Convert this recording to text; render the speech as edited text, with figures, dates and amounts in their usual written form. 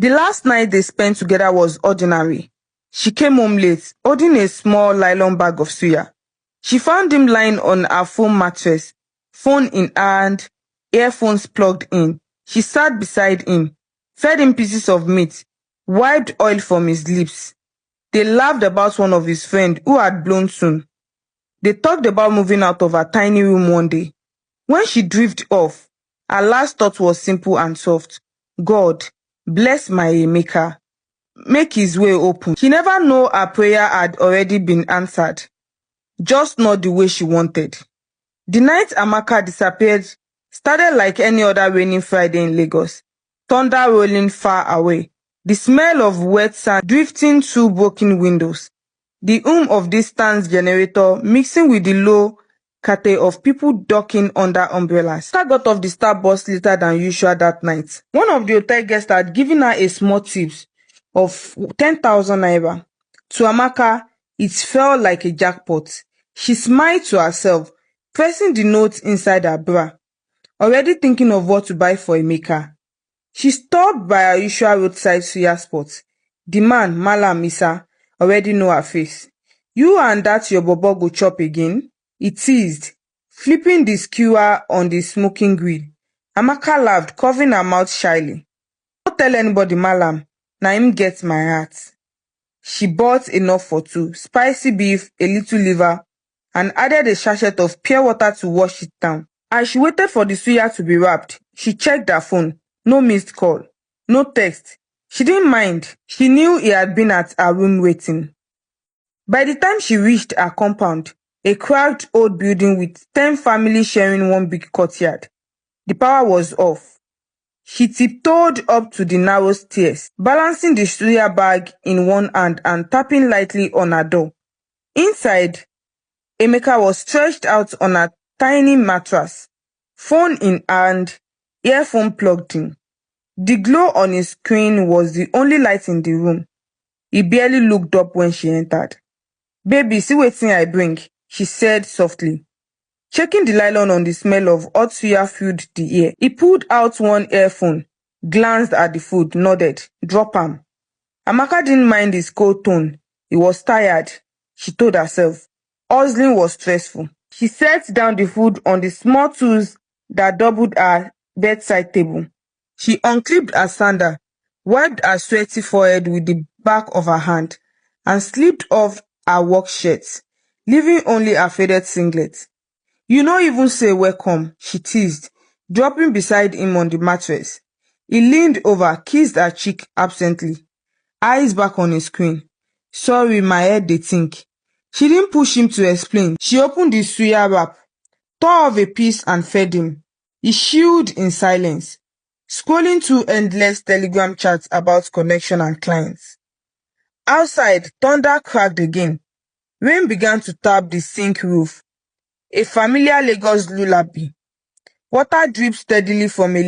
The last night they spent together was ordinary. She came home late, holding a small nylon bag of suya. She found him lying on her foam mattress, phone in hand, earphones plugged in. She sat beside him, fed him pieces of meat, wiped oil from his lips. They laughed about one of his friends who had blown soon. They talked about moving out of her tiny room one day. When she drifted off, her last thought was simple and soft. God, bless my Emeka. Make his way open. She never knew her prayer had already been answered, just not the way she wanted. The night Amaka disappeared started like any other rainy Friday in Lagos, thunder rolling far away, the smell of wet sand drifting through broken windows, the of distant generator mixing with the low cater of people ducking under umbrellas. Amaka got off the star bus later than usual that night. One of the hotel guests had given her a small tip of 10,000 naira. To Amaka, it felt like a jackpot. She smiled to herself, pressing the note inside her bra, already thinking of what to buy for Emeka. She stopped by her usual roadside suya spot. The man, Malam Isa, already know her face. You and that your bobo go chop again? He teased, flipping the skewer on the smoking grill. Amaka laughed, covering her mouth shyly. Don't tell anybody, Malam. Na him get my heart. She bought enough for two, spicy beef, a little liver, and added a sachet of pure water to wash it down. As she waited for the suya to be wrapped, she checked her phone. No missed call, no text. She didn't mind. She knew he had been at her room waiting. By the time she reached her compound, a crowded old building with 10 families sharing one big courtyard, the power was off. She tiptoed up to the narrow stairs, balancing the suya bag in one hand and tapping lightly on her door. Inside, Emeka was stretched out on a tiny mattress, phone in hand, earphone plugged in. The glow on his screen was the only light in the room. He barely looked up when she entered. "Baby, see wetin I bring," she said softly. Checking the nylon on the smell of hot suya filled the air. He pulled out one earphone, glanced at the food, nodded. "Drop am." Amaka didn't mind his cold tone. He was tired, she told herself. Hustling was stressful. She set down the food on the small tools that doubled her bedside table. She unclipped her sandal, wiped her sweaty forehead with the back of her hand, and slipped off her work shirt, leaving only her faded singlet. "You no even say welcome," she teased, dropping beside him on the mattress. He leaned over, kissed her cheek absently, eyes back on his screen. "Sorry, my head dey think." She didn't push him to explain. She opened the suya wrap, tore off a piece and fed him. He chewed in silence, scrolling through endless Telegram chats about connection and clients. Outside, thunder cracked again. Rain began to tap the zinc roof. A familiar Lagos lullaby. Water dripped steadily from a